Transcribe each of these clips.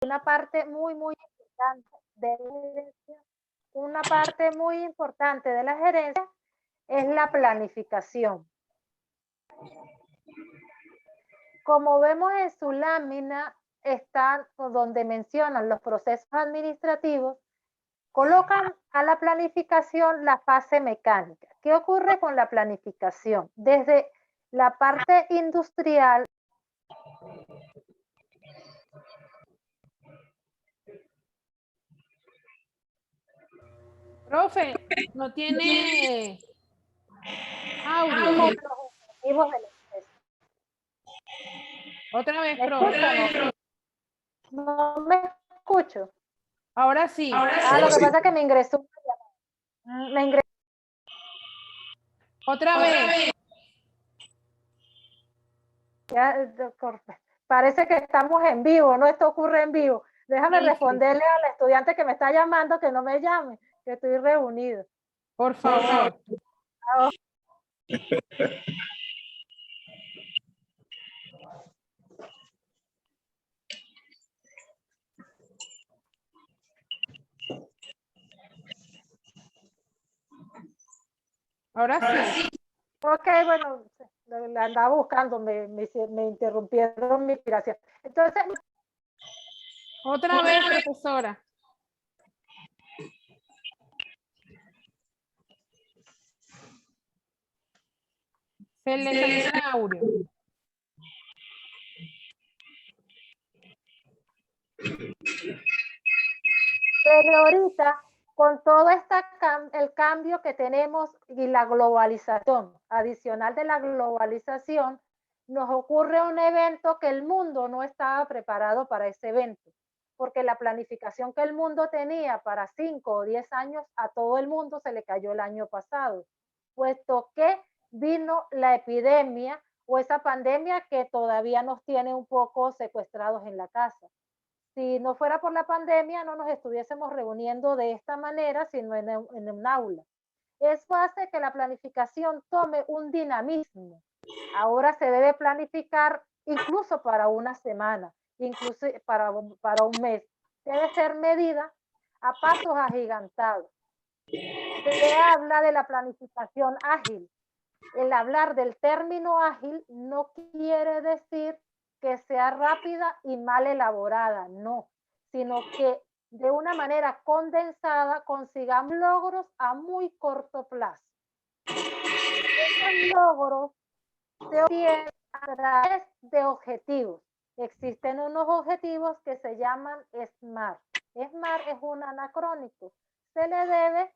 una parte muy importante de la gerencia, una parte muy importante de la gerencia es la planificación. Como vemos en su lámina, está donde mencionan los procesos administrativos, colocan a la planificación la fase mecánica. ¿Qué ocurre con la planificación? Desde la parte industrial. Profe, no tiene audio. Los objetivos de la empresa. Otra vez, ¿Me profe. escuchan? No me escucho. Ahora sí. Lo que pasa es que me ingresó una llamada. Me ingresó. Otra vez. Ya, parece que estamos en vivo, no, esto ocurre en vivo. Déjame Sí. responderle al estudiante que me está llamando que no me llame, que estoy reunido. Por favor. Ahora sí. Ok, bueno, la andaba buscando, me interrumpieron mi inspiración. Entonces, Otra vez, profesora. Se le salió el audio. pero ahorita, con todo el cambio que tenemos y la globalización, adicional de la globalización, nos ocurre un evento que el mundo no estaba preparado para ese evento, porque la planificación que el mundo tenía para 5 o 10 años, a todo el mundo se le cayó el año pasado, puesto que vino la epidemia o esa pandemia que todavía nos tiene un poco secuestrados en la casa. Si no fuera por la pandemia, no nos estuviésemos reuniendo de esta manera, sino en un aula. Eso hace que la planificación tome un dinamismo. Ahora se debe planificar incluso para una semana, incluso para un mes. Debe ser medida a pasos agigantados. Se habla de la planificación ágil. El hablar del término ágil no quiere decir que sea rápida y mal elaborada, no, sino que de una manera condensada consigamos logros a muy corto plazo. Esos logros se obtienen a través de objetivos. Existen unos objetivos que se llaman SMART. SMART es un anacrónico. Se le debe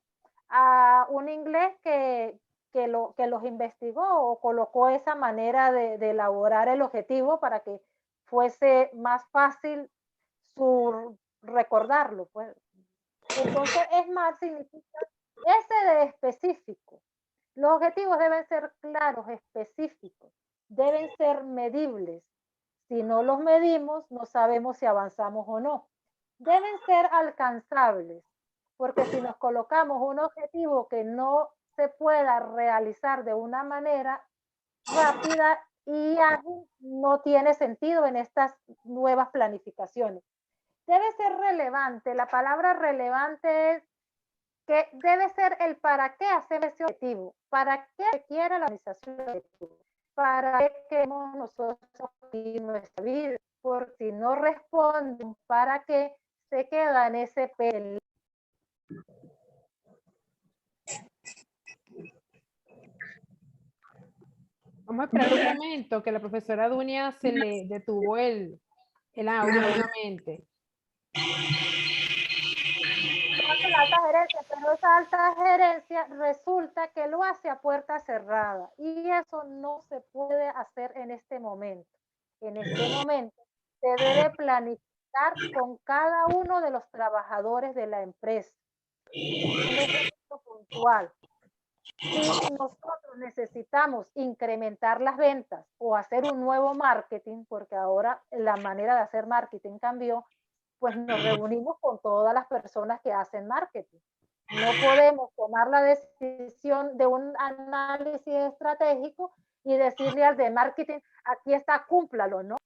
a un inglés que los investigó o colocó esa manera de elaborar el objetivo para que fuese más fácil recordarlo. Pues. Entonces, SMART significa S de específico. Los objetivos deben ser claros, específicos, deben ser medibles. Si no los medimos, no sabemos si avanzamos o no. Deben ser alcanzables, porque si nos colocamos un objetivo que no se pueda realizar de una manera rápida y ágil, no tiene sentido en estas nuevas planificaciones. Debe ser relevante. La palabra relevante es que debe ser el para qué hacer ese objetivo, para qué quiere la organización, para qué queremos nosotros vivir nuestra vida, porque si no responden para qué, se queda en ese pelín. Vamos a esperar un momento que la profesora Dunia se le detuvo el audio nuevamente. La alta gerencia, pero esa alta gerencia resulta que lo hace a puerta cerrada y eso no se puede hacer en este momento. En este momento se debe planificar con cada uno de los trabajadores de la empresa. Un ejemplo puntual. Si nosotros necesitamos incrementar las ventas o hacer un nuevo marketing, porque ahora la manera de hacer marketing cambió, pues nos reunimos con todas las personas que hacen marketing. No podemos tomar la decisión de un análisis estratégico y decirle al de marketing, aquí está, cúmplalo, ¿no?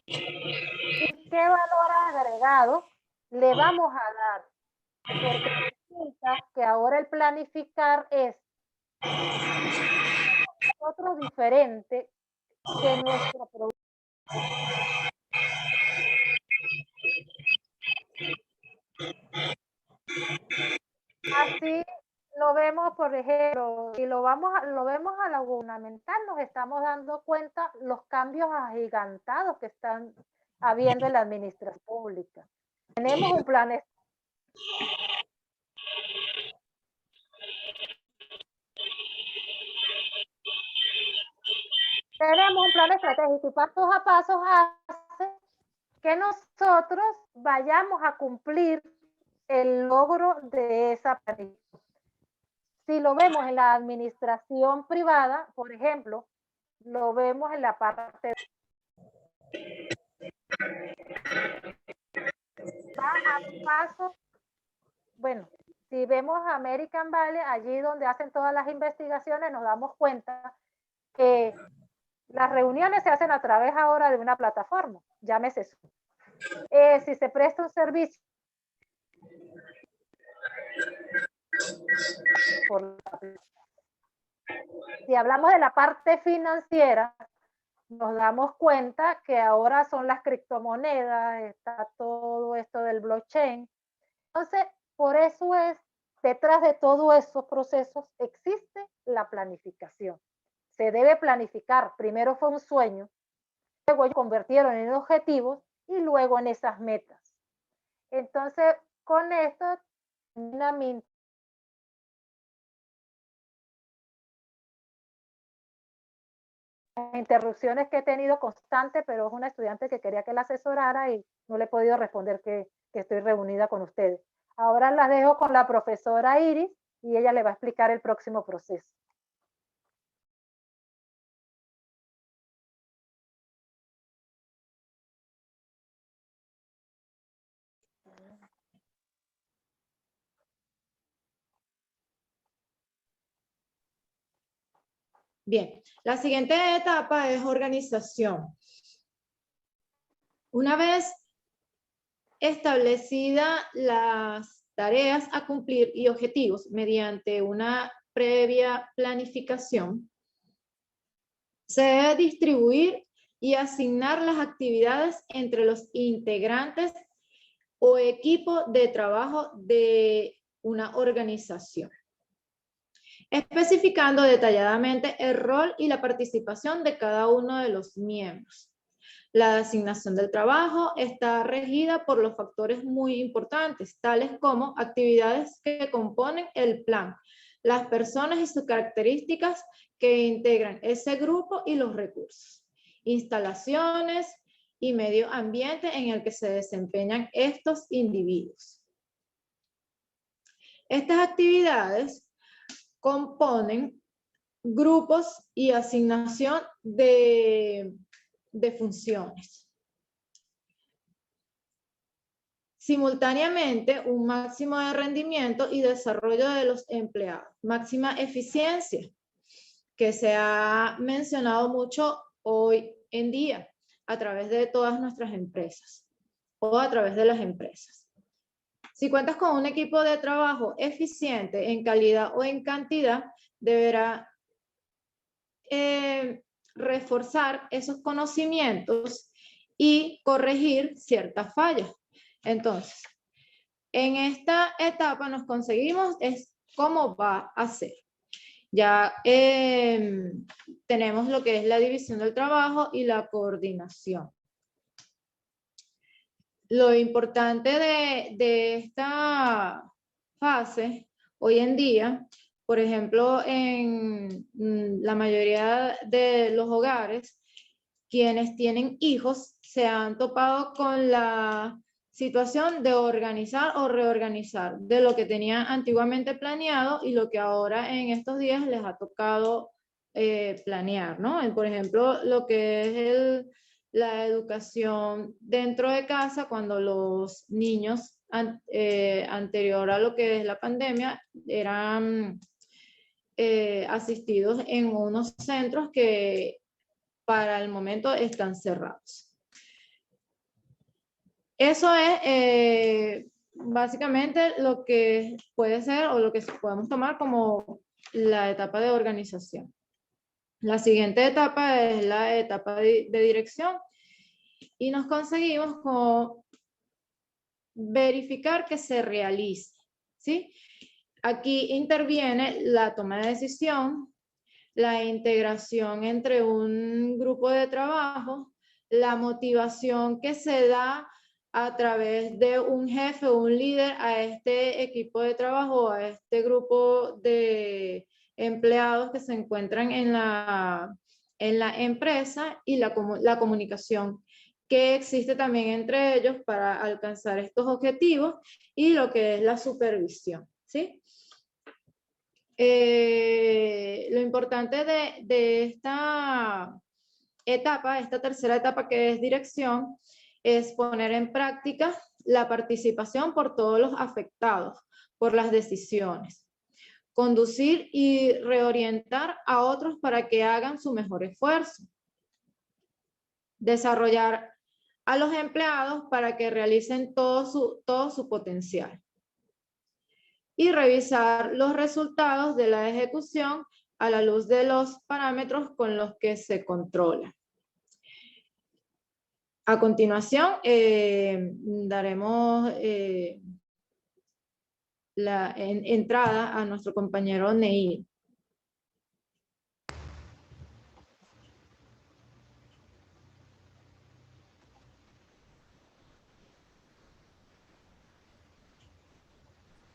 ¿Y qué valor agregado le vamos a dar? Porque resulta que ahora el planificar es otro diferente de nuestro producto. Así lo vemos, por ejemplo, y lo vemos a lo gubernamental, nos estamos dando cuenta los cambios agigantados que están habiendo en la administración pública. Tenemos un plan. Tenemos un plan estratégico y pasos a pasos hace que nosotros vayamos a cumplir el logro de esa planificación. Si lo vemos en la administración privada, por ejemplo, lo vemos en la parte va a paso. Bueno, si vemos American Valley, allí donde hacen todas las investigaciones, nos damos cuenta que las reuniones se hacen a través ahora de una plataforma, llámese Zoom. Si se presta un servicio si hablamos de la parte financiera, nos damos cuenta que ahora son las criptomonedas, está todo esto del blockchain. Entonces, por eso es, detrás de todos esos procesos existe la planificación. Se debe planificar. Primero fue un sueño, luego ellos convirtieron en objetivos y luego en esas metas. Entonces, con esto termina mi interrupciones que he tenido constante, pero es una estudiante que quería que la asesorara y no le he podido responder que estoy reunida con ustedes. Ahora las dejo con la profesora Iris y ella le va a explicar el próximo proceso. Bien, la siguiente etapa es organización. Una vez establecidas las tareas a cumplir y objetivos mediante una previa planificación, se debe distribuir y asignar las actividades entre los integrantes o equipo de trabajo de una organización, especificando detalladamente el rol y la participación de cada uno de los miembros. La asignación del trabajo está regida por los factores muy importantes, tales como actividades que componen el plan, las personas y sus características que integran ese grupo y los recursos, instalaciones y medio ambiente en el que se desempeñan estos individuos. Estas actividades componen grupos y asignación de funciones. Simultáneamente, un máximo de rendimiento y desarrollo de los empleados. Máxima eficiencia, que se ha mencionado mucho hoy en día a través de todas nuestras empresas o a través de las empresas. Si cuentas con un equipo de trabajo eficiente en calidad o en cantidad, deberá reforzar esos conocimientos y corregir ciertas fallas. Entonces, en esta etapa nos conseguimos es cómo va a ser. Ya tenemos lo que es la división del trabajo y la coordinación. Lo importante de esta fase hoy en día, por ejemplo, en la mayoría de los hogares, quienes tienen hijos se han topado con la situación de organizar o reorganizar de lo que tenían antiguamente planeado y lo que ahora en estos días les ha tocado planear, ¿no? Por ejemplo, lo que es la educación dentro de casa, cuando los niños anterior a lo que es la pandemia eran asistidos en unos centros que para el momento están cerrados. Eso es básicamente lo que puede ser o lo que podemos tomar como la etapa de organización. La siguiente etapa es la etapa de dirección y nos conseguimos con verificar que se realice, ¿sí? Aquí interviene la toma de decisión, la integración entre un grupo de trabajo, la motivación que se da a través de un jefe o un líder a este equipo de trabajo, a este grupo de empleados que se encuentran en la empresa y la comunicación que existe también entre ellos para alcanzar estos objetivos y lo que es la supervisión, ¿sí? Lo importante de esta etapa, esta tercera etapa que es dirección, es poner en práctica la participación por todos los afectados por las decisiones. Conducir y reorientar a otros para que hagan su mejor esfuerzo. Desarrollar a los empleados para que realicen todo su potencial. Y revisar los resultados de la ejecución a la luz de los parámetros con los que se controla. A continuación, daremos la entrada a nuestro compañero Neil.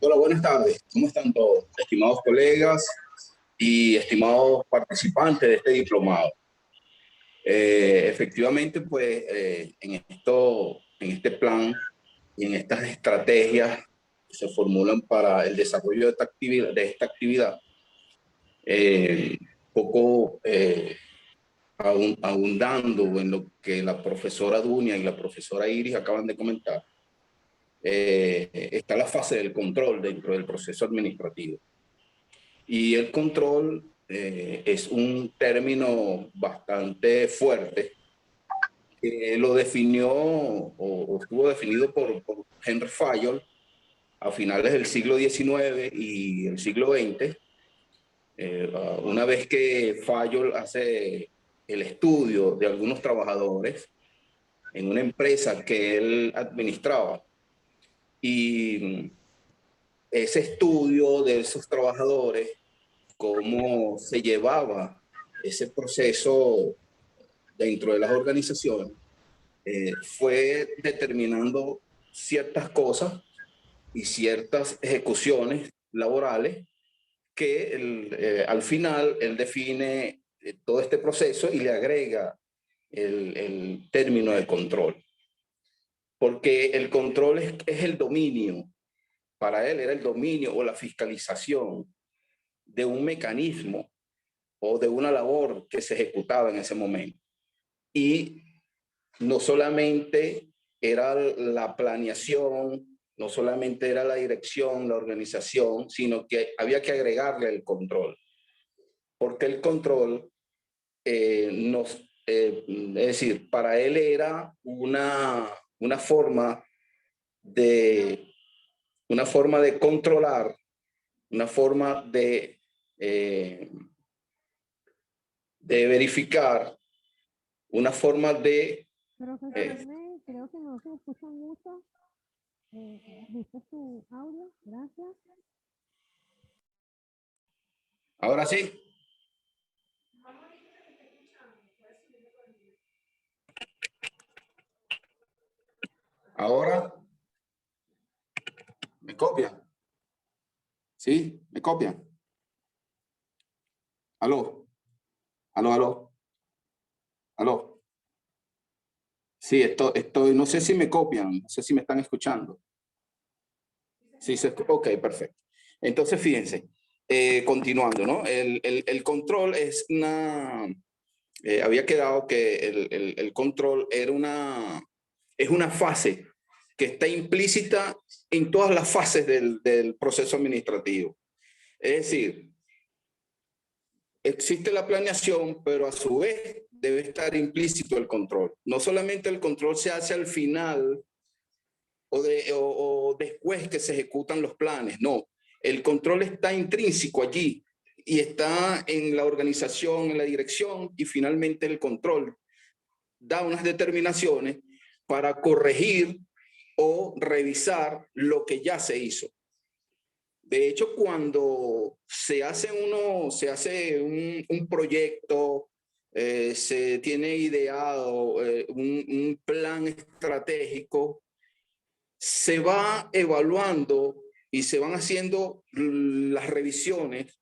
Hola, buenas tardes. ¿Cómo están todos? Estimados colegas y estimados participantes de este diplomado. Efectivamente, pues, en este plan y en estas estrategias que se formulan para el desarrollo de esta actividad, abundando en lo que la profesora Dunia y la profesora Iris acaban de comentar, está la fase del control dentro del proceso administrativo. Y el control es un término bastante fuerte que lo definió o estuvo definido por Henry Fayol a finales del siglo XIX y el siglo XX. Una vez que Fayol hace el estudio de algunos trabajadores en una empresa que él administraba, y ese estudio de esos trabajadores, cómo se llevaba ese proceso dentro de las organizaciones, fue determinando ciertas cosas y ciertas ejecuciones laborales que al final él define todo este proceso y le agrega el término de control. Porque el control es el dominio, para él era el dominio o la fiscalización de un mecanismo o de una labor que se ejecutaba en ese momento. Y no solamente era la planeación, no solamente era la dirección, la organización, sino que había que agregarle el control. Porque el control, es decir, para él era una forma de controlar, una forma de verificar, una forma de... creo que no se escucha mucho. ¿Viste su audio? Gracias. Ahora sí. Ahora. ¿Me copian? ¿Sí? ¿Me copian? ¿Aló? ¿Aló, aló? ¿Aló? Sí, estoy, no sé si me copian, no sé si me están escuchando. Sí, ok, perfecto. Entonces, fíjense, continuando, ¿no? El control es había quedado que el control es una fase que está implícita en todas las fases del proceso administrativo. Es decir, existe la planeación, pero a su vez debe estar implícito el control. No solamente el control se hace al final o después que se ejecutan los planes, no. El control está intrínseco allí y está en la organización, en la dirección, y finalmente el control da unas determinaciones para corregir o revisar lo que ya se hizo. De hecho, cuando se hace un proyecto, se tiene ideado un plan estratégico, se va evaluando y se van haciendo las revisiones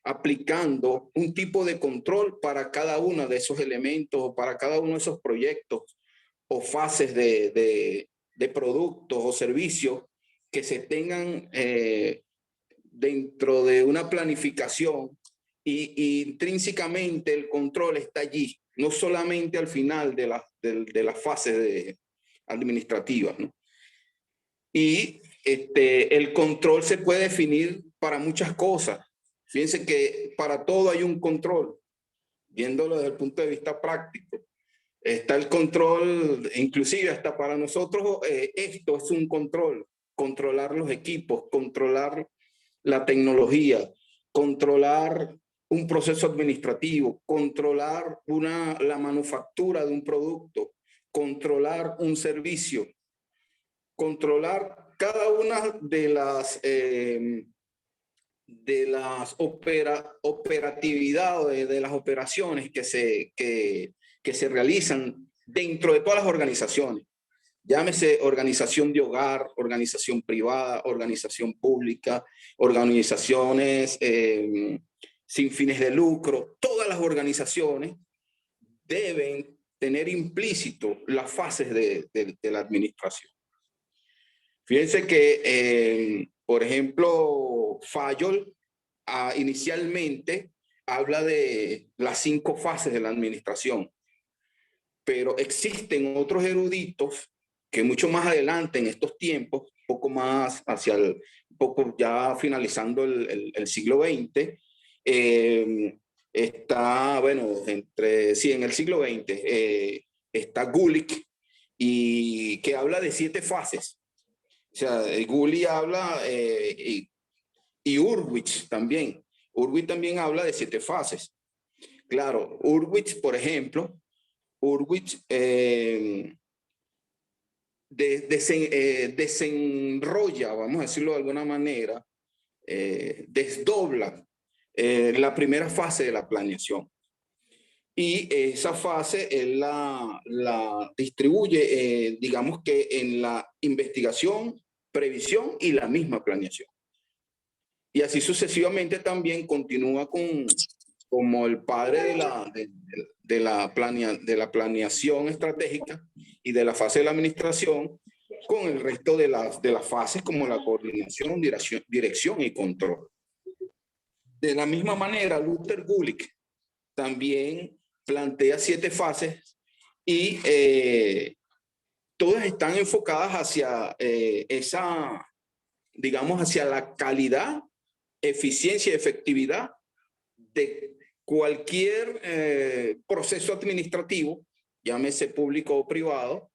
aplicando un tipo de control para cada uno de esos elementos o para cada uno de esos proyectos o fases de productos o servicios que se tengan dentro de una planificación, y intrínsecamente el control está allí, no solamente al final de las fases administrativas, ¿no? Y el control se puede definir para muchas cosas. Fíjense que para todo hay un control, viéndolo desde el punto de vista práctico. Está el control, inclusive hasta para nosotros esto es un control, controlar los equipos, controlar la tecnología, controlar un proceso administrativo, controlar la manufactura de un producto, controlar un servicio, controlar cada una de las operatividades, de las operaciones que se realizan dentro de todas las organizaciones. Llámese organización de hogar, organización privada, organización pública, organizaciones sin fines de lucro. Todas las organizaciones deben tener implícito las fases de la administración. Fíjense que, por ejemplo, Fayol inicialmente habla de las 5 fases de la administración, pero existen otros eruditos que mucho más adelante en estos tiempos, un poco más poco ya finalizando el siglo XX, está, bueno, en el siglo XX, está Gulick, y que habla de 7 fases. O sea, Gulick habla, y Urwitz también. Urwitz también habla de 7 fases. Claro, Urwitz, por ejemplo, desenrolla, vamos a decirlo de alguna manera, desdobla la primera fase de la planeación. Y esa fase él la distribuye, digamos que en la investigación, previsión y la misma planeación. Y así sucesivamente también continúa como el padre de la planeación estratégica y de la fase de la administración, con el resto de las fases como la coordinación, dirección y control. De la misma manera, Luther Gulick también plantea 7 fases y todas están enfocadas hacia digamos, hacia la calidad, eficiencia y efectividad de cualquier proceso administrativo, llámese público o privado,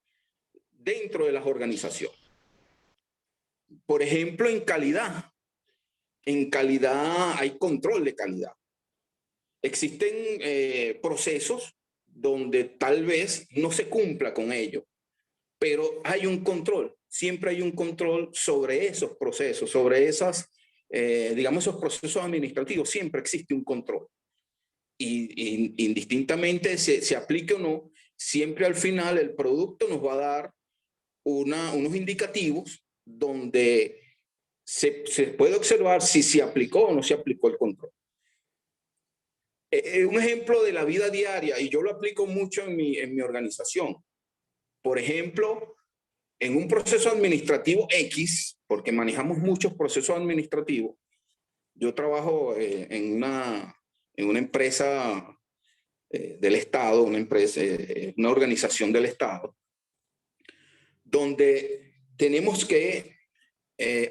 dentro de las organizaciones. Por ejemplo, en calidad hay control de calidad. Existen procesos donde tal vez no se cumpla con ello, pero hay un control, siempre hay un control sobre esos procesos, sobre digamos, esos procesos administrativos, siempre existe un control. Y indistintamente se aplique o no, siempre al final el producto nos va a dar unos indicativos donde se puede observar si se aplicó o no se aplicó el control. Un ejemplo de la vida diaria, y yo lo aplico mucho en mi organización. Por ejemplo, en un proceso administrativo X, porque manejamos muchos procesos administrativos, yo trabajo en una empresa del Estado, una organización del Estado, donde tenemos que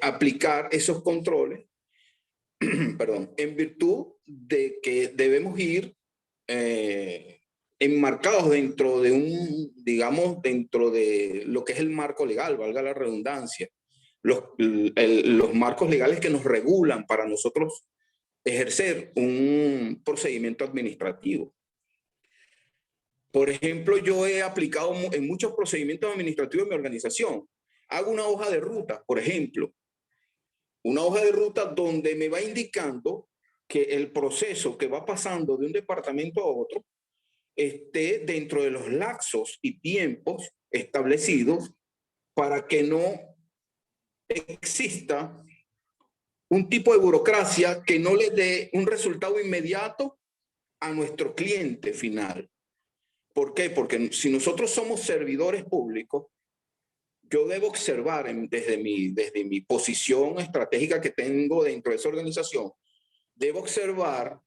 aplicar esos controles perdón, en virtud de que debemos ir enmarcados dentro de digamos, dentro de lo que es el marco legal, valga la redundancia, los marcos legales que nos regulan para nosotros ejercer un procedimiento administrativo. Por ejemplo, yo he aplicado en muchos procedimientos administrativos de mi organización. Hago una hoja de ruta, por ejemplo. Una hoja de ruta donde me va indicando que el proceso que va pasando de un departamento a otro esté dentro de los lapsos y tiempos establecidos para que no exista un tipo de burocracia que no le dé un resultado inmediato a nuestro cliente final. ¿Por qué? Porque si nosotros somos servidores públicos, yo debo observar desde mi posición estratégica que tengo dentro de esa organización, debo observar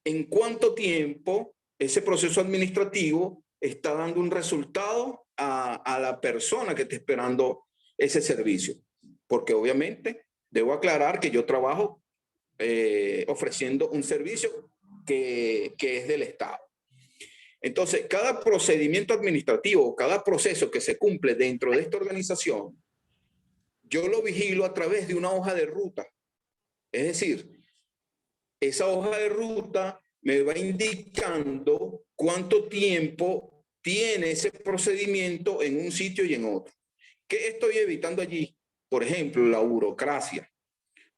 en cuánto tiempo ese proceso administrativo está dando un resultado a la persona que está esperando ese servicio. Porque obviamente debo aclarar que yo trabajo ofreciendo un servicio que es del Estado. Entonces, cada procedimiento administrativo, cada proceso que se cumple dentro de esta organización, yo lo vigilo a través de una hoja de ruta. Es decir, esa hoja de ruta me va indicando cuánto tiempo tiene ese procedimiento en un sitio y en otro. ¿Qué estoy evitando allí? Por ejemplo, la burocracia.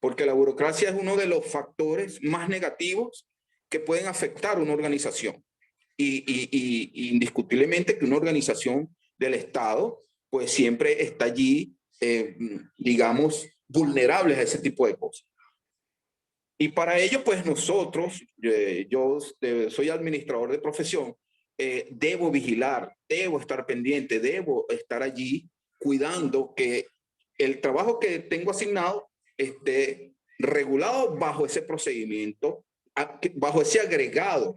Porque la burocracia es uno de los factores más negativos que pueden afectar a una organización. Y indiscutiblemente que una organización del Estado pues siempre está allí, digamos, vulnerables a ese tipo de cosas. Y para ello, pues nosotros, yo soy administrador de profesión, debo vigilar, debo estar pendiente, debo estar allí cuidando que el trabajo que tengo asignado esté regulado bajo ese procedimiento, bajo ese agregado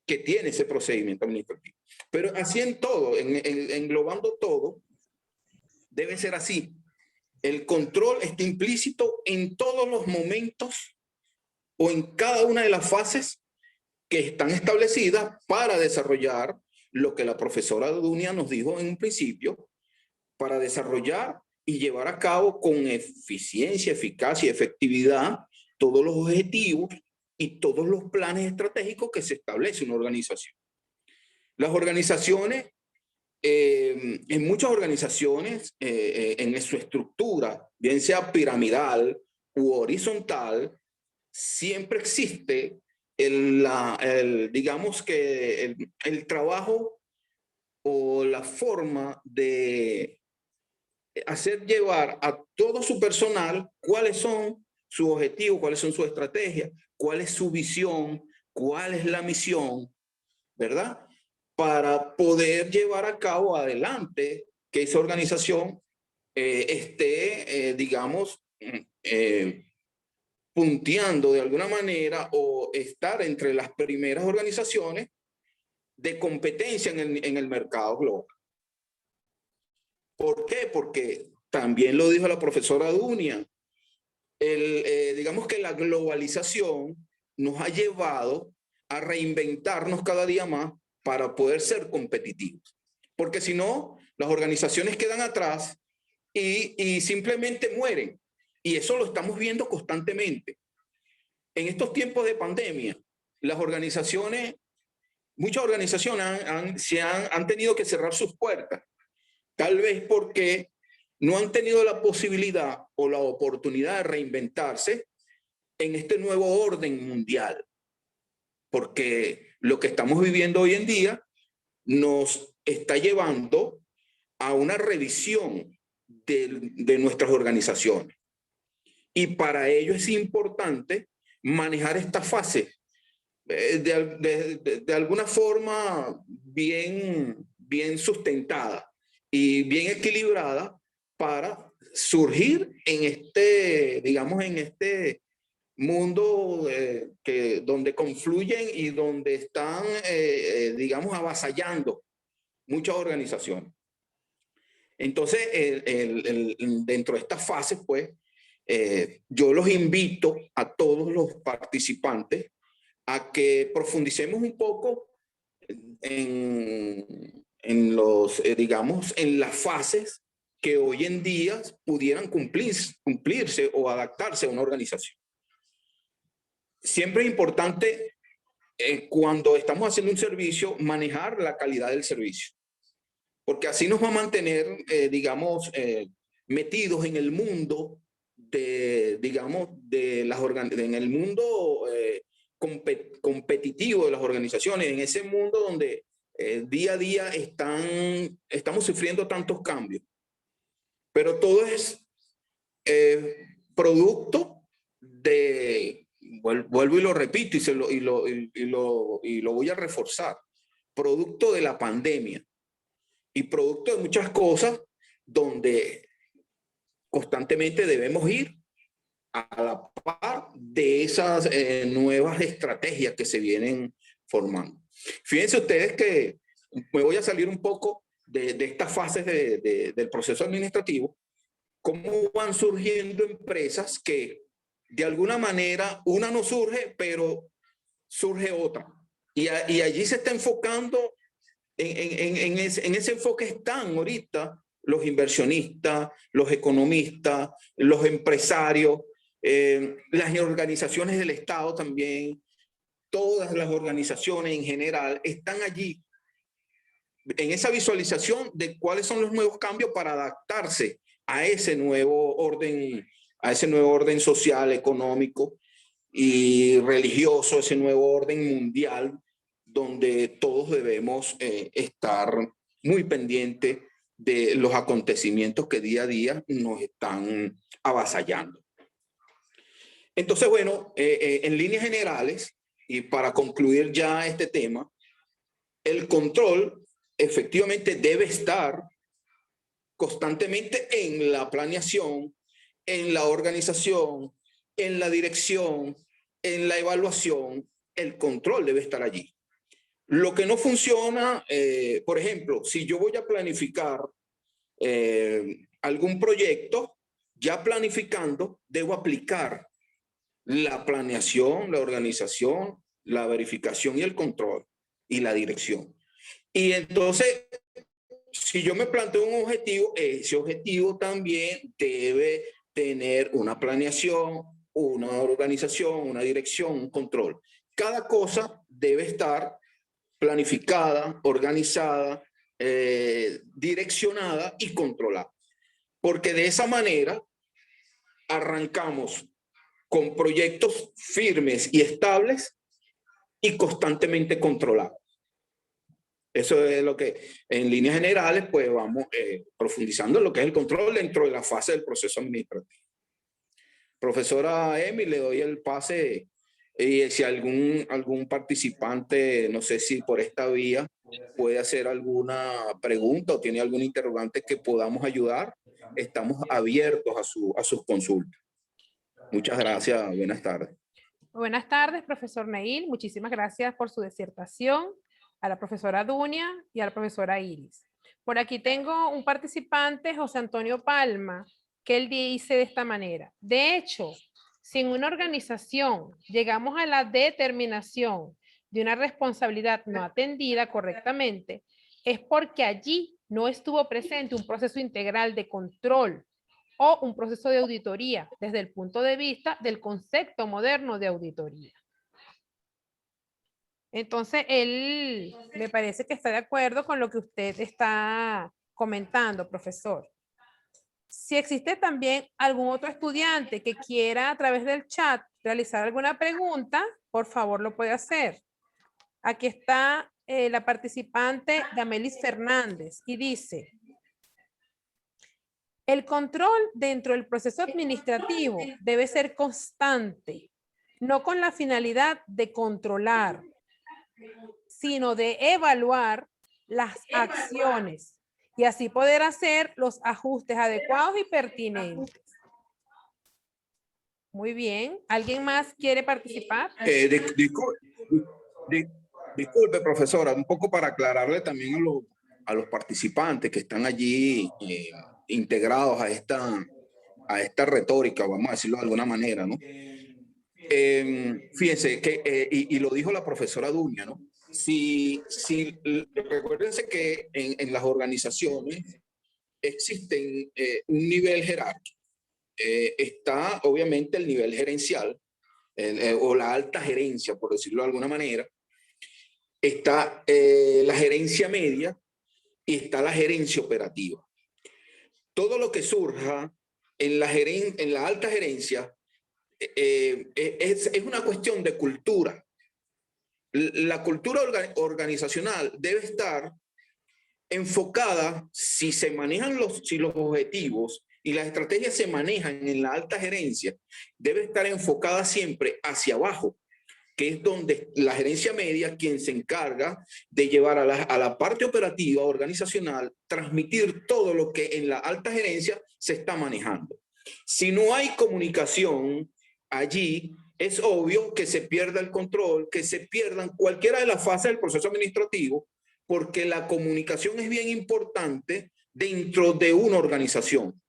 que tiene ese procedimiento administrativo. Pero así en todo, englobando todo, debe ser así. El control está implícito en todos los momentos o en cada una de las fases que están establecidas para desarrollar lo que la profesora Dunia nos dijo en un principio, para desarrollar y llevar a cabo con eficiencia, eficacia y efectividad todos los objetivos y todos los planes estratégicos que se establece una organización. Las organizaciones, en muchas organizaciones, en su estructura, bien sea piramidal u horizontal, siempre existe digamos que el trabajo o la forma de hacer llevar a todo su personal cuáles son sus objetivos, cuáles son sus estrategias, cuál es su visión, cuál es la misión, ¿verdad? Para poder llevar a cabo adelante que esa organización esté, digamos, punteando de alguna manera o estar entre las primeras organizaciones de competencia en el mercado global. ¿Por qué? Porque también lo dijo la profesora Dunia, digamos que la globalización nos ha llevado a reinventarnos cada día más para poder ser competitivos. Porque si no, las organizaciones quedan atrás y simplemente mueren. Y eso lo estamos viendo constantemente. En estos tiempos de pandemia, las organizaciones, muchas organizaciones han tenido que cerrar sus puertas. Tal vez porque no han tenido la posibilidad o la oportunidad de reinventarse en este nuevo orden mundial. Porque lo que estamos viviendo hoy en día nos está llevando a una revisión de nuestras organizaciones. Y para ello es importante manejar esta fase de alguna forma bien sustentada y bien equilibrada para surgir en digamos, en este mundo donde confluyen y donde están, digamos, avasallando muchas organizaciones. Entonces, dentro de estas fases, pues, yo los invito a todos los participantes a que profundicemos un poco en los, digamos, en las fases que hoy en día pudieran cumplirse o adaptarse a una organización. Siempre es importante, cuando estamos haciendo un servicio, manejar la calidad del servicio, porque así nos va a mantener, digamos, metidos en el mundo digamos, en el mundo competitivo de las organizaciones, en ese mundo donde día a día estamos sufriendo tantos cambios. Pero todo es producto de, vuelvo y lo repito y lo voy a reforzar, producto de la pandemia y producto de muchas cosas donde constantemente debemos ir a la par de esas nuevas estrategias que se vienen formando. Fíjense ustedes que me voy a salir un poco de estas fases del proceso administrativo, cómo van surgiendo empresas que de alguna manera una no surge, pero surge otra. Y allí se está enfocando, en ese enfoque están ahorita los inversionistas, los economistas, los empresarios, las organizaciones del Estado también, todas las organizaciones en general están allí en esa visualización de cuáles son los nuevos cambios para adaptarse a ese nuevo orden social, económico y religioso, ese nuevo orden mundial, donde todos debemos estar muy pendientes de los acontecimientos que día a día nos están avasallando. Entonces, bueno, en líneas generales, y para concluir ya este tema, el control efectivamente debe estar constantemente en la planeación, en la organización, en la dirección, en la evaluación. El control debe estar allí. Lo que no funciona, por ejemplo, si yo voy a planificar algún proyecto, ya planificando, debo aplicar la planeación, la organización, la verificación y el control y la dirección. Y entonces, si yo me planteo un objetivo, ese objetivo también debe tener una planeación, una organización, una dirección, un control. Cada cosa debe estar planificada, organizada, direccionada y controlada. Porque de esa manera arrancamos con proyectos firmes y estables y constantemente controlados. Eso es lo que, en líneas generales, pues vamos profundizando en lo que es el control dentro de la fase del proceso administrativo. Profesora Emi, le doy el pase. Y si algún participante, no sé si por esta vía, puede hacer alguna pregunta o tiene algún interrogante que podamos ayudar, estamos abiertos a sus consultas. Muchas gracias. Buenas tardes. Buenas tardes, profesor Neil. Muchísimas gracias por su disertación, a la profesora Dunia y a la profesora Iris. Por aquí tengo un participante, José Antonio Palma, que él dice de esta manera: de hecho, si en una organización llegamos a la determinación de una responsabilidad no atendida correctamente, es porque allí no estuvo presente un proceso integral de control o un proceso de auditoría desde el punto de vista del concepto moderno de auditoría. Entonces, él me parece que está de acuerdo con lo que usted está comentando, profesor. Si existe también algún otro estudiante que quiera a través del chat realizar alguna pregunta, por favor lo puede hacer. Aquí está la participante Damelis Fernández y dice: el control dentro del proceso administrativo debe ser constante, no con la finalidad de controlar, sino de evaluar las acciones y así poder hacer los ajustes adecuados y pertinentes. Muy bien. ¿Alguien más quiere participar? Disculpe, profesora, un poco para aclararle también a los participantes que están allí integrados a esta retórica, vamos a decirlo de alguna manera, ¿no? Fíjense que, y lo dijo la profesora Duña, ¿no? Recuérdense que en las organizaciones existen un nivel jerárquico. Está obviamente el nivel gerencial, o la alta gerencia, por decirlo de alguna manera. Está la gerencia media y está la gerencia operativa. Todo lo que surja en la alta gerencia es una cuestión de cultura. La cultura organizacional debe estar enfocada, si se manejan si los objetivos y las estrategias se manejan en la alta gerencia, debe estar enfocada siempre hacia abajo, que es donde la gerencia media, quien se encarga de llevar a la parte operativa organizacional, transmitir todo lo que en la alta gerencia se está manejando. Si no hay comunicación allí, es obvio que se pierda el control, que se pierdan cualquiera de las fases del proceso administrativo, porque la comunicación es bien importante dentro de una organización.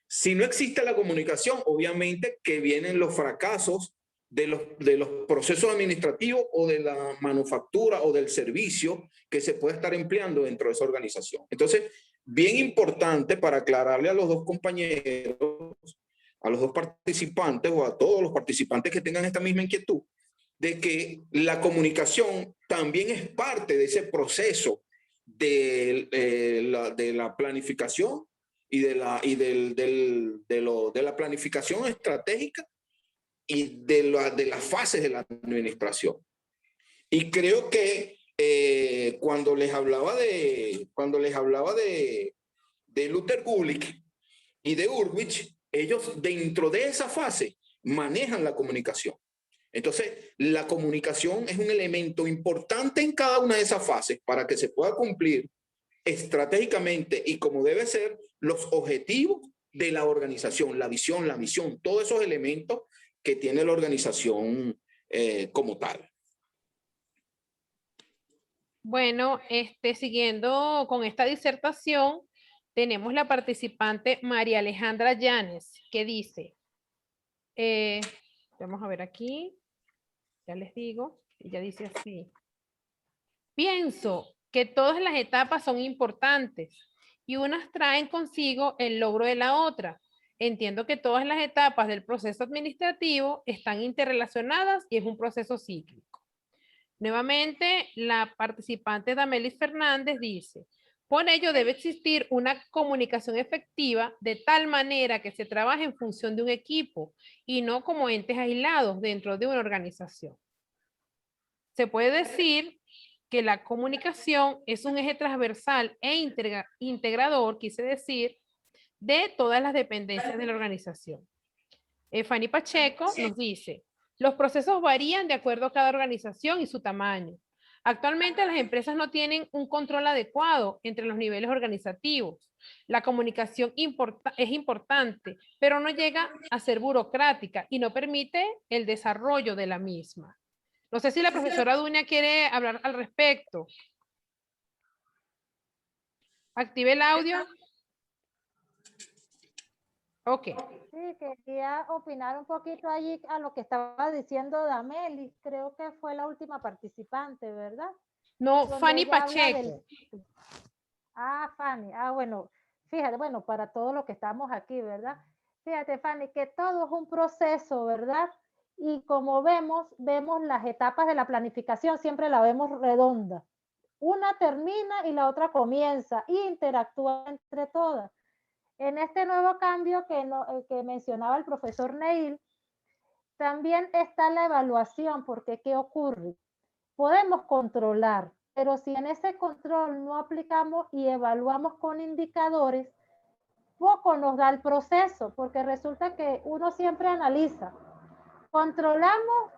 Si no existe la comunicación, obviamente que vienen los fracasos de los procesos administrativos o de la manufactura o del servicio que se puede estar empleando dentro de esa organización. Entonces, bien importante para aclararle a los dos compañeros, a los dos participantes o a todos los participantes que tengan esta misma inquietud, de que la comunicación también es parte de ese proceso de la planificación y de la planificación estratégica y de las fases de la administración. Y creo que cuando les hablaba de Luther Gulick y de Urwich, ellos dentro de esa fase manejan la comunicación. Entonces, la comunicación es un elemento importante en cada una de esas fases para que se pueda cumplir estratégicamente y como debe ser los objetivos de la organización, la visión, la misión, todos esos elementos que tiene la organización como tal. Bueno, siguiendo con esta disertación, tenemos la participante María Alejandra Llanes, que dice, vamos a ver aquí, ya les digo, ella dice así: pienso que todas las etapas son importantes y unas traen consigo el logro de la otra. Entiendo que todas las etapas del proceso administrativo están interrelacionadas y es un proceso cíclico. Nuevamente, la participante Damelis Fernández dice, por ello debe existir una comunicación efectiva de tal manera que se trabaje en función de un equipo y no como entes aislados dentro de una organización. Se puede decir que la comunicación es un eje transversal e integrador, quise decir, de todas las dependencias de la organización. Fanny Pacheco nos dice, los procesos varían de acuerdo a cada organización y su tamaño. Actualmente las empresas no tienen un control adecuado entre los niveles organizativos. La comunicación es importante, pero no llega a ser burocrática y no permite el desarrollo de la misma. No sé si la profesora Duña quiere hablar al respecto. Active el audio. Ok. Sí, quería opinar un poquito allí a lo que estaba diciendo Damelis. Creo que fue la última participante, ¿verdad? No, Donde Fanny ella habla Pacheco. Fanny. Bueno, fíjate, bueno, para todos los que estamos aquí, ¿verdad? Fíjate, Fanny, que todo es un proceso, ¿verdad? Y como vemos las etapas de la planificación, siempre la vemos redonda. Una termina y la otra comienza y interactúa entre todas. En este nuevo cambio que mencionaba el profesor Neil, también está la evaluación, porque ¿qué ocurre? Podemos controlar, pero si en ese control no aplicamos y evaluamos con indicadores, poco nos da el proceso, porque resulta que uno siempre analiza. Controlamos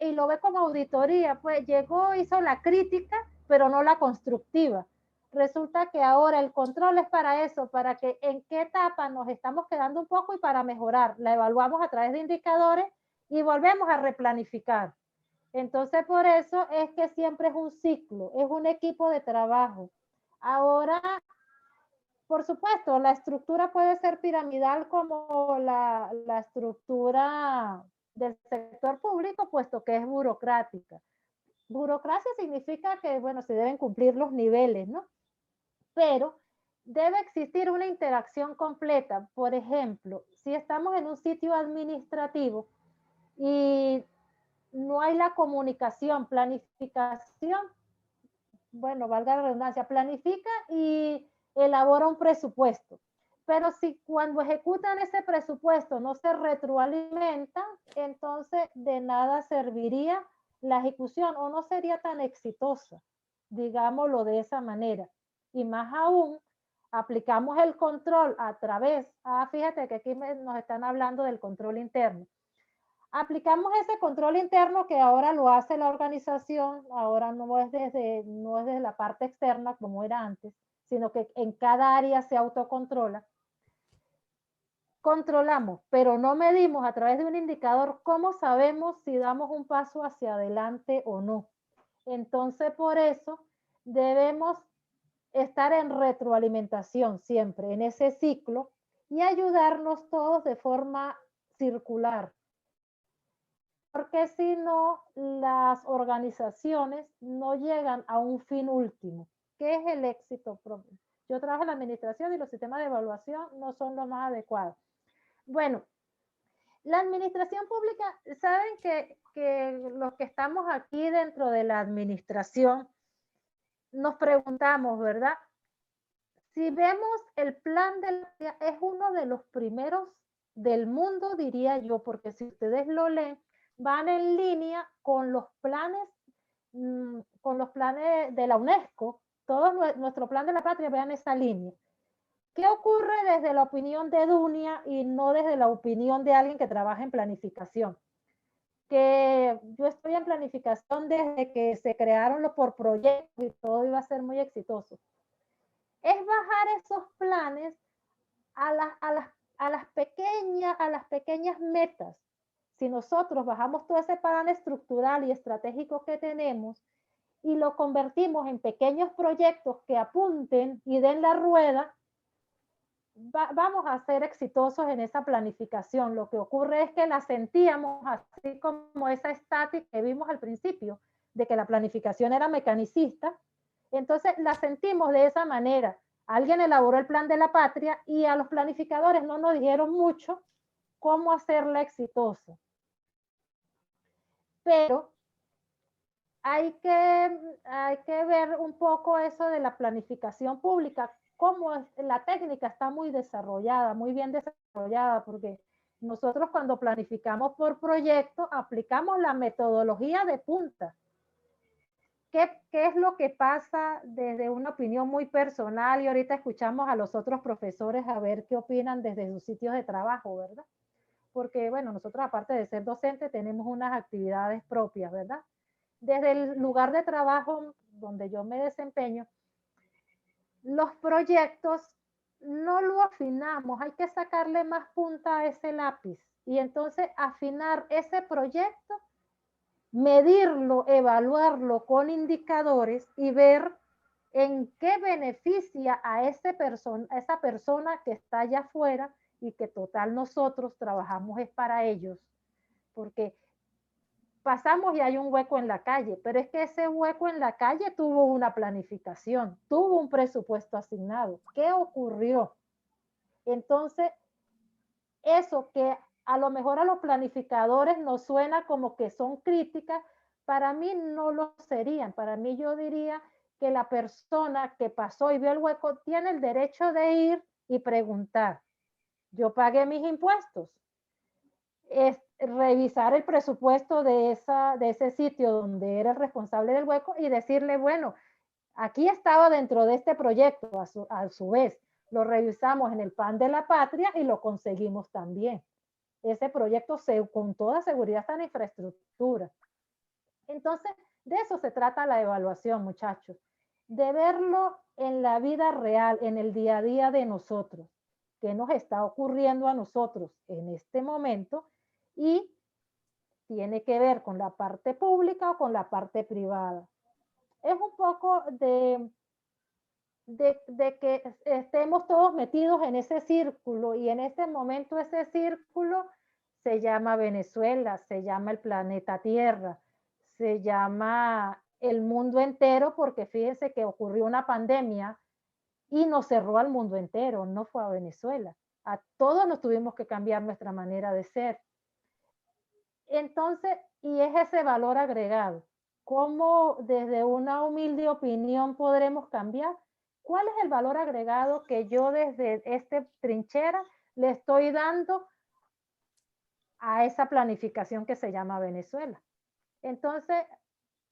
y lo ve como auditoría, pues llegó, hizo la crítica, pero no la constructiva. Resulta que ahora el control es para eso, para que en qué etapa nos estamos quedando un poco y para mejorar. La evaluamos a través de indicadores y volvemos a replanificar. Entonces, por eso es que siempre es un ciclo, es un equipo de trabajo. Ahora, Por supuesto, la estructura puede ser piramidal como la estructura del sector público, puesto que es burocrática. Burocracia significa que, bueno, se deben cumplir los niveles, ¿no? Pero debe existir una interacción completa. Por ejemplo, si estamos en un sitio administrativo y no hay la comunicación, planificación, bueno, valga la redundancia, planifica y elabora un presupuesto. Pero si cuando ejecutan ese presupuesto no se retroalimenta, entonces de nada serviría la ejecución o no sería tan exitosa, digámoslo de esa manera. Y más aún, aplicamos el control a través, fíjate que aquí nos están hablando del control interno. Aplicamos ese control interno que ahora lo hace la organización, ahora no es desde la parte externa como era antes, sino que en cada área se autocontrola. Controlamos, pero no medimos a través de un indicador cómo sabemos si damos un paso hacia adelante o no. Entonces, por eso debemos estar en retroalimentación siempre, en ese ciclo, y ayudarnos todos de forma circular. Porque si no, las organizaciones no llegan a un fin último, que es el éxito propio. Yo trabajo en la administración y los sistemas de evaluación no son los más adecuados. Bueno, la administración pública, saben que los que estamos aquí dentro de la administración, nos preguntamos, ¿verdad? Si vemos el plan de la, es uno de los primeros del mundo, diría yo, porque si ustedes lo leen, van en línea con los planes de la UNESCO. Todo nuestro plan de la patria va en esa línea. ¿Qué ocurre desde la opinión de Dunia y no desde la opinión de alguien que trabaja en planificación? Que yo estoy en planificación desde que se crearon los por proyectos y todo iba a ser muy exitoso. Es bajar esos planes a las pequeñas metas. Si nosotros bajamos todo ese plan estructural y estratégico que tenemos y lo convertimos en pequeños proyectos que apunten y den la rueda, vamos a ser exitosos en esa planificación. Lo que ocurre es que la sentíamos así como esa estática que vimos al principio, de que la planificación era mecanicista. Entonces la sentimos de esa manera. Alguien elaboró el plan de la patria y a los planificadores no nos dijeron mucho cómo hacerla exitosa. Pero hay que ver un poco eso de la planificación pública, cómo la técnica está muy desarrollada, muy bien desarrollada, porque nosotros cuando planificamos por proyecto aplicamos la metodología de punta. ¿Qué es lo que pasa desde una opinión muy personal? Y ahorita escuchamos a los otros profesores a ver qué opinan desde sus sitios de trabajo, ¿verdad? Porque, bueno, nosotros aparte de ser docentes tenemos unas actividades propias, ¿verdad? Desde el lugar de trabajo donde yo me desempeño, los proyectos no lo afinamos, hay que sacarle más punta a ese lápiz y entonces afinar ese proyecto, medirlo, evaluarlo con indicadores y ver en qué beneficia a esa persona que está allá afuera y que total nosotros trabajamos es para ellos, porque pasamos y hay un hueco en la calle, pero es que ese hueco en la calle tuvo una planificación, tuvo un presupuesto asignado. ¿Qué ocurrió? Entonces, eso que a lo mejor a los planificadores nos suena como que son críticas, para mí no lo serían. Para mí yo diría que la persona que pasó y vio el hueco tiene el derecho de ir y preguntar. Yo pagué mis impuestos. Es revisar el presupuesto de ese sitio donde era el responsable del hueco y decirle, bueno, aquí estaba dentro de este proyecto, a su vez, lo revisamos en el plan de la patria y lo conseguimos también. Ese proyecto con toda seguridad está en infraestructura. Entonces, de eso se trata la evaluación, muchachos, de verlo en la vida real, en el día a día de nosotros, qué nos está ocurriendo a nosotros en este momento y tiene que ver con la parte pública o con la parte privada. Es un poco de de que estemos todos metidos en ese círculo, y en este momento ese círculo se llama Venezuela, se llama el planeta Tierra, se llama el mundo entero, porque fíjense que ocurrió una pandemia y nos cerró al mundo entero, no fue a Venezuela. A todos nos tuvimos que cambiar nuestra manera de ser. Entonces, y es ese valor agregado. ¿Cómo desde una humilde opinión podremos cambiar? ¿Cuál es el valor agregado que yo desde esta trinchera le estoy dando a esa planificación que se llama Venezuela? Entonces,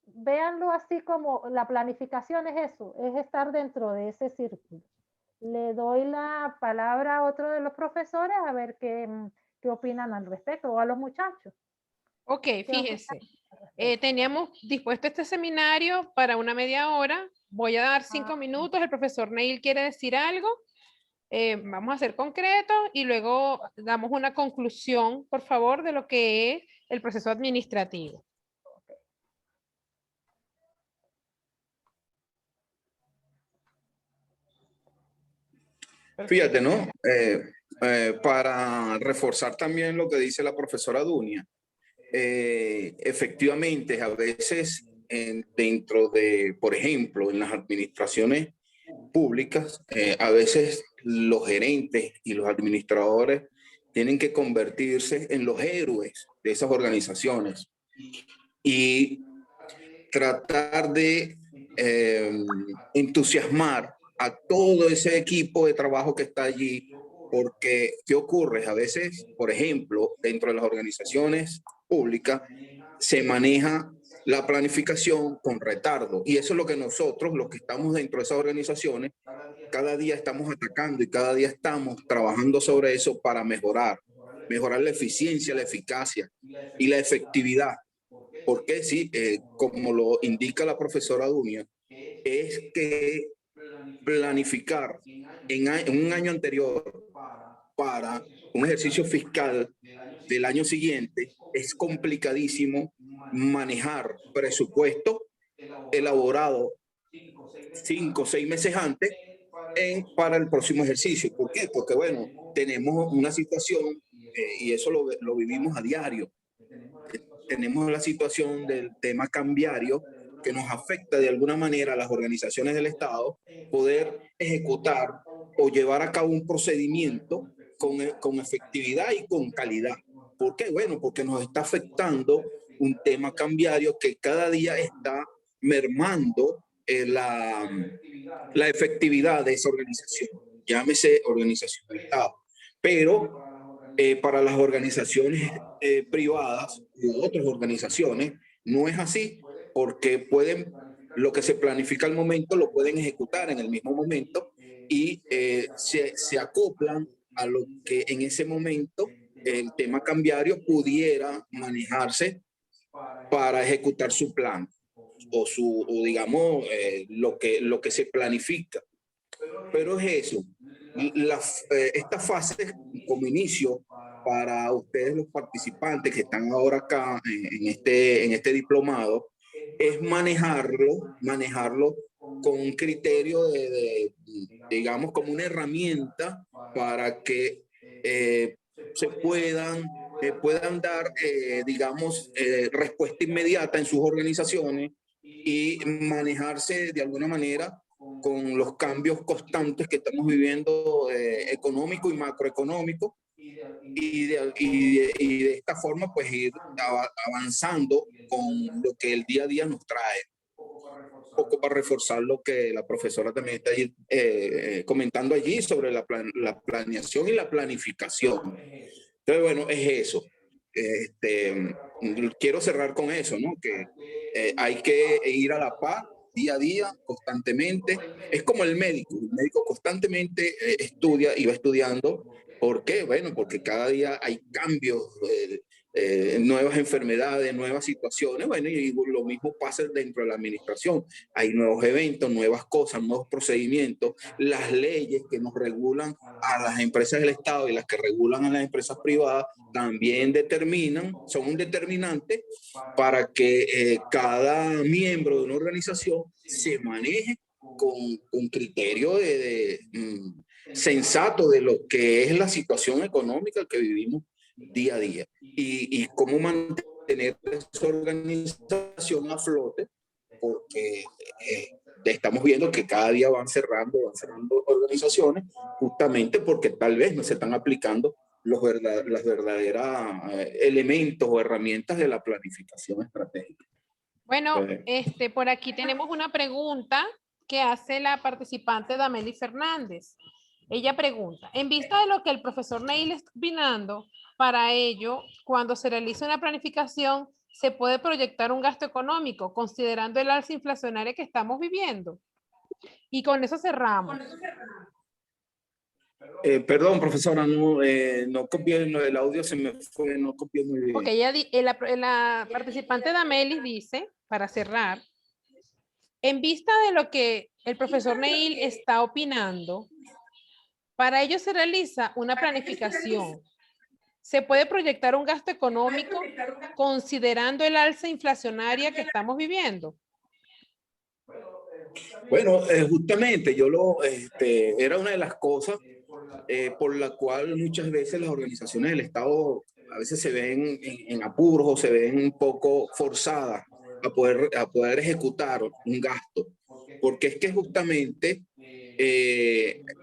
véanlo así, como la planificación es eso, es estar dentro de ese círculo. Le doy la palabra a otro de los profesores a ver qué opinan al respecto, o a los muchachos. Ok, fíjese. Teníamos dispuesto este seminario para una media hora. Voy a dar 5 minutos. El profesor Neil quiere decir algo. Vamos a ser concretos y luego damos una conclusión, por favor, de lo que es el proceso administrativo. Fíjate, ¿no? Para reforzar también lo que dice la profesora Dunia, efectivamente, a veces dentro de, por ejemplo, en las administraciones públicas, a veces los gerentes y los administradores tienen que convertirse en los héroes de esas organizaciones y tratar de entusiasmar a todo ese equipo de trabajo que está allí, porque ¿qué ocurre? A veces, por ejemplo, dentro de las organizaciones públicas se maneja la planificación con retardo, y eso es lo que nosotros, los que estamos dentro de esas organizaciones, cada día estamos atacando y cada día estamos trabajando sobre eso para mejorar la eficiencia, la eficacia y la efectividad. Porque sí, como lo indica la profesora Dunia, es que planificar en un año anterior para un ejercicio fiscal del año siguiente es complicadísimo. Manejar presupuesto elaborado 5 o 6 meses antes para el próximo ejercicio. ¿Por qué? Porque, bueno, tenemos una situación, y eso lo vivimos a diario. Tenemos la situación del tema cambiario que nos afecta de alguna manera a las organizaciones del Estado poder ejecutar o llevar a cabo un procedimiento con efectividad y con calidad. ¿Por qué? Bueno, porque nos está afectando un tema cambiario que cada día está mermando la efectividad de esa organización, llámese organización del Estado. Pero para las organizaciones privadas u otras organizaciones no es así, porque pueden, lo que se planifica al momento lo pueden ejecutar en el mismo momento y se acoplan a lo que en ese momento el tema cambiario pudiera manejarse para ejecutar su plan o digamos lo que se planifica. Pero es eso. Esta fase como inicio para ustedes los participantes que están ahora acá en este diplomado es manejarlo con un criterio digamos, como una herramienta para que se puedan dar, digamos, respuesta inmediata en sus organizaciones y manejarse de alguna manera con los cambios constantes que estamos viviendo económico y macroeconómico, y de esta forma pues ir avanzando con lo que el día a día nos trae. Un poco para reforzar lo que la profesora también está comentando allí sobre la planeación y la planificación. Entonces, bueno, es eso. Quiero cerrar con eso, ¿no? Que hay que ir a la par día a día, constantemente. Es como el médico constantemente estudia y va estudiando. ¿Por qué? Bueno, porque cada día hay cambios, nuevas enfermedades, nuevas situaciones. Bueno, y lo mismo pasa dentro de la administración. Hay nuevos eventos, nuevas cosas, nuevos procedimientos. Las leyes que nos regulan a las empresas del Estado y las que regulan a las empresas privadas también son un determinante para que cada miembro de una organización se maneje con criterio sensato de lo que es la situación económica que vivimos día a día y cómo mantener esa organización a flote, porque estamos viendo que cada día van cerrando organizaciones, justamente porque tal vez no se están aplicando las verdaderas elementos o herramientas de la planificación estratégica. Bueno, por aquí tenemos una pregunta que hace la participante Dameli Fernández. Ella pregunta, en vista de lo que el profesor Neil está opinando, para ello, cuando se realiza una planificación, ¿se puede proyectar un gasto económico considerando el alza inflacionaria que estamos viviendo? Y con eso cerramos. Perdón, profesora, no copié, el audio se me fue, no copié muy bien. Ok, la participante Dameli dice, para cerrar, en vista de lo que el profesor Neil está opinando, para ello se realiza una planificación. ¿Se puede proyectar un gasto económico considerando el alza inflacionaria que estamos viviendo? Bueno, justamente era una de las cosas por la cual muchas veces las organizaciones del Estado a veces se ven en apuros o se ven un poco forzadas a poder ejecutar un gasto. Porque es que justamente,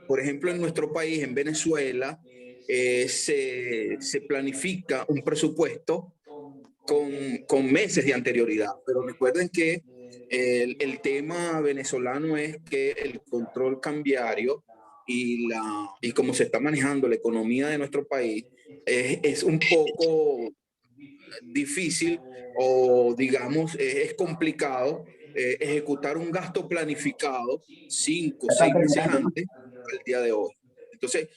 por ejemplo, en nuestro país, en Venezuela, se planifica un presupuesto con meses de anterioridad. Pero recuerden que el tema venezolano es que el control cambiario y cómo se está manejando la economía de nuestro país es un poco difícil o digamos es complicado ejecutar un gasto planificado 5 o 6 meses antes al día de hoy. Entonces,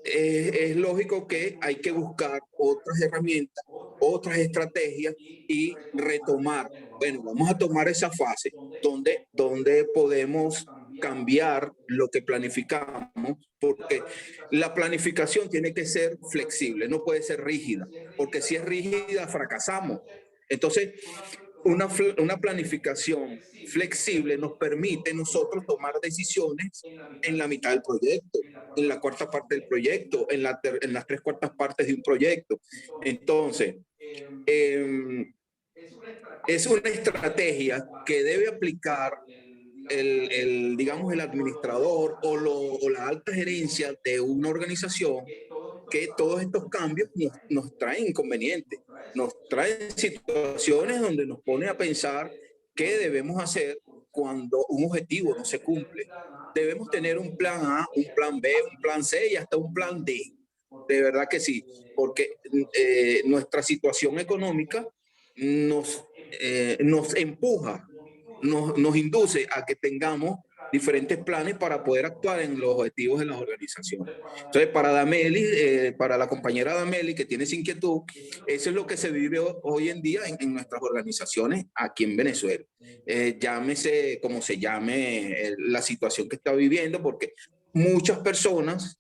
es lógico que hay que buscar otras herramientas, otras estrategias y retomar. Bueno, vamos a tomar esa fase donde podemos cambiar lo que planificamos, porque la planificación tiene que ser flexible, no puede ser rígida, porque si es rígida fracasamos. Entonces, una planificación flexible nos permite nosotros tomar decisiones en la mitad del proyecto, en la cuarta parte del proyecto, en las 3/4 partes de un proyecto. Entonces, es una estrategia que debe aplicar digamos, el administrador o la alta gerencia de una organización, que todos estos cambios nos traen inconvenientes, nos traen situaciones donde nos pone a pensar qué debemos hacer cuando un objetivo no se cumple. Debemos tener un plan A, un plan B, un plan C y hasta un plan D. De verdad que sí, porque nuestra situación económica nos empuja, nos induce a que tengamos diferentes planes para poder actuar en los objetivos de las organizaciones. Entonces, para Dameli, para la compañera Dameli que tiene esa inquietud, eso es lo que se vive hoy en día en nuestras organizaciones aquí en Venezuela. Llámese como se llame la situación que está viviendo, porque muchas personas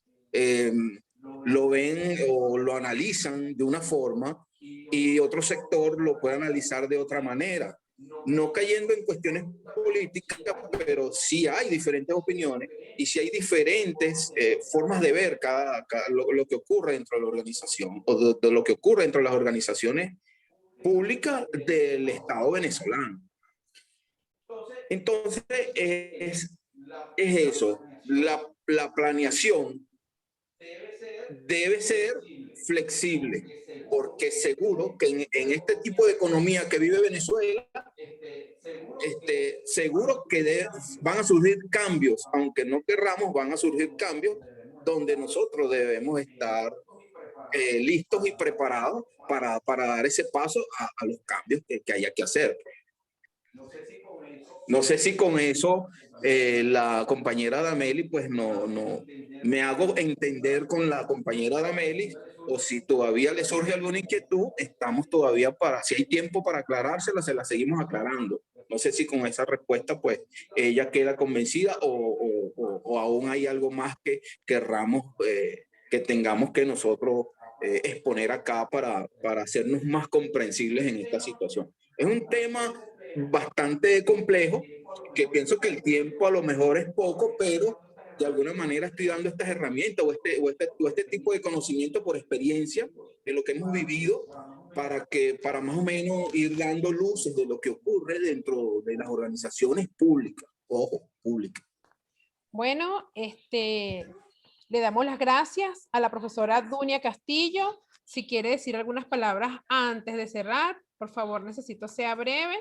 lo ven o lo analizan de una forma y otro sector lo puede analizar de otra manera. No cayendo en cuestiones políticas, pero sí hay diferentes opiniones y sí hay diferentes formas de ver lo que ocurre dentro de la organización o de lo que ocurre dentro de las organizaciones públicas del Estado venezolano. Entonces, es eso, la planeación debe ser flexible, porque seguro que en este tipo de economía que vive Venezuela, seguro que van a surgir cambios, aunque no querramos, van a surgir cambios donde nosotros debemos estar listos y preparados para dar ese paso a los cambios que haya que hacer. No sé si con eso la compañera Dameli, pues no me hago entender con la compañera Dameli, o si todavía le surge alguna inquietud, estamos todavía si hay tiempo para aclarársela, se la seguimos aclarando. No sé si con esa respuesta, pues, ella queda convencida o aún hay algo más que querramos, que tengamos que nosotros exponer acá para hacernos más comprensibles en esta situación. Es un tema bastante complejo, que pienso que el tiempo a lo mejor es poco, pero de alguna manera estoy dando estas herramientas o este tipo de conocimiento por experiencia de lo que hemos vivido para más o menos ir dando luces de lo que ocurre dentro de las organizaciones públicas, ojo, públicas. Bueno, le damos las gracias a la profesora Dunia Castillo. Si quiere decir algunas palabras antes de cerrar, por favor, necesito sea breve.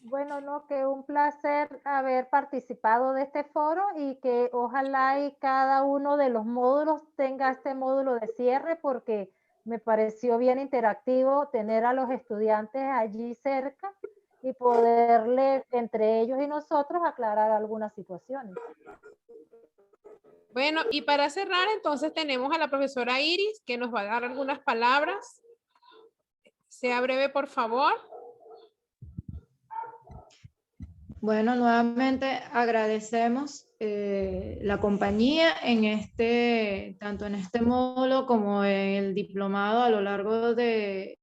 Bueno, no, que un placer haber participado de este foro y que ojalá y cada uno de los módulos tenga este módulo de cierre, porque me pareció bien interactivo tener a los estudiantes allí cerca y poderle, entre ellos y nosotros, aclarar algunas situaciones. Bueno, y para cerrar, entonces tenemos a la profesora Iris, que nos va a dar algunas palabras. Sea breve, por favor. Bueno, nuevamente agradecemos la compañía en tanto en este módulo como en el diplomado a lo largo de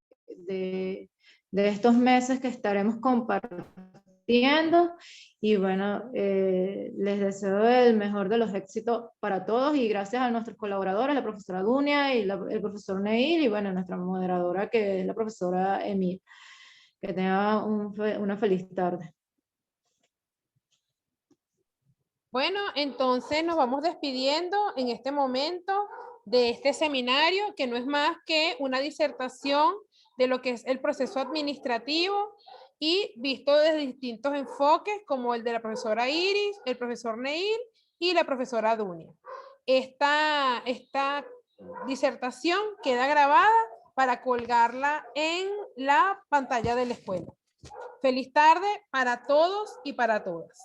estos meses que estaremos compartiendo. Y bueno, les deseo el mejor de los éxitos para todos y gracias a nuestros colaboradores, la profesora Dunia y el profesor Neil y bueno, nuestra moderadora que es la profesora Emil. Que tenga una feliz tarde. Bueno, entonces nos vamos despidiendo en este momento de este seminario, que no es más que una disertación de lo que es el proceso administrativo y visto desde distintos enfoques, como el de la profesora Iris, el profesor Neil y la profesora Dunia. Esta disertación queda grabada para colgarla en la pantalla de la escuela. Feliz tarde para todos y para todas.